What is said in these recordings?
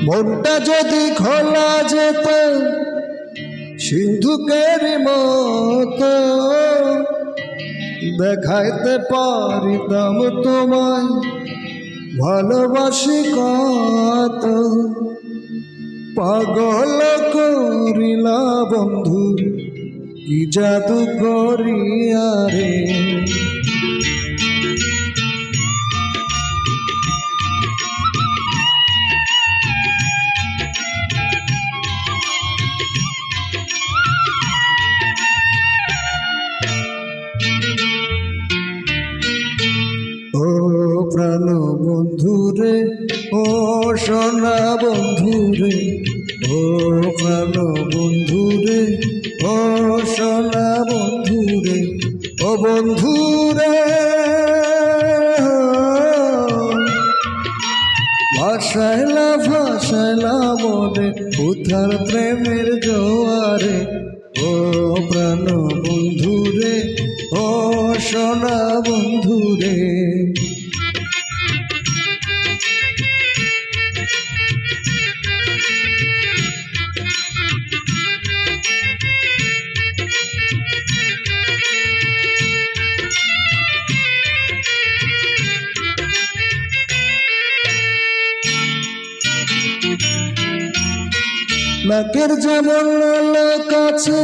মনটা যদি খোলা যেত সিন্ধুকের মতো, দেখাইতে পারিতাম তোমায় ভালোবাসি কত। পাগল করিলা বন্ধু কি জাদু করিয়া রে। ও প্রাণ বন্ধুরে, ও সোনা বন্ধুরে, ও প্রাণ বন্ধুরে, ও সোনা বন্ধুরে, ও বন্ধুরে। ভাসাইলা ভাসাইলা মনে উথার প্রেমের জোয়ারে। ও প্রাণ বন্ধুরে, ও সোনা বন্ধুরে। নাকের যেমন লোক আছে,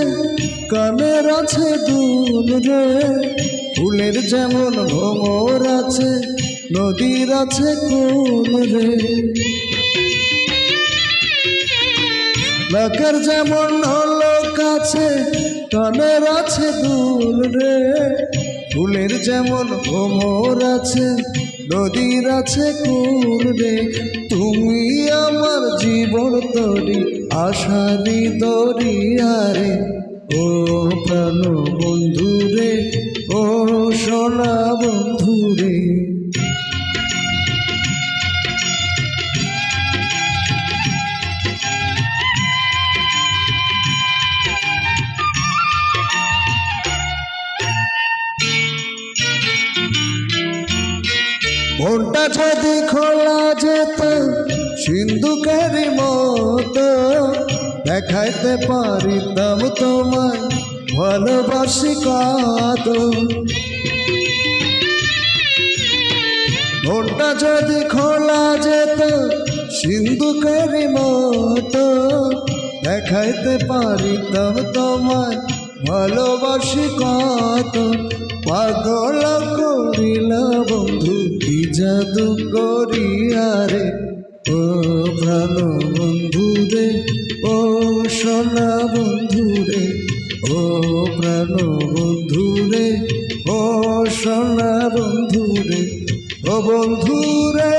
কানের আছে দুল রে। ফুলের যেমন ভ্রমর আছে, নদীর আছে কুল রে। নাকের যেমন লোক আছে, কানের আছে দুল রে। ফুলের যেমন ভ্রমর আছে, নদীর আছে কুল রে। তুমি আমার জীবন তরি, আশারি দরিয়ারে। ও প্রাণ বন্ধুরে, ও সোনা বন্ধুরে। মনটা যদি খোলা যেত সিন্ধুকের মতো, দেখাইতে পারিতাম তোমায় ভালোবাসি কত। মনটা যদি খোলা যেত সিন্ধুকের মতো, দেখাইতে পারিতাম তোমায় ভালোবাসি কত। পাগল করিলা বন্ধু কি জাদু করিয়া রে। ও প্রাণ বন্ধুরে, ও সোনা বন্ধুরে, ও প্রাণ বন্ধুরে, ও সোনা বন্ধুরে, ও বন্ধুরে।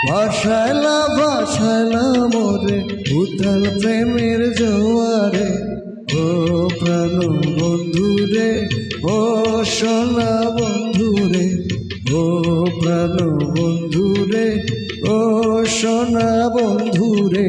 ভাসাইলা ভাসাইলা মোরে উথাল প্রেমের জোয়ারে। ও প্রাণ বন্ধুরে, ও সোনা বন্ধুরে, ও প্রাণ বন্ধুরে, ও সোনা বন্ধুরে।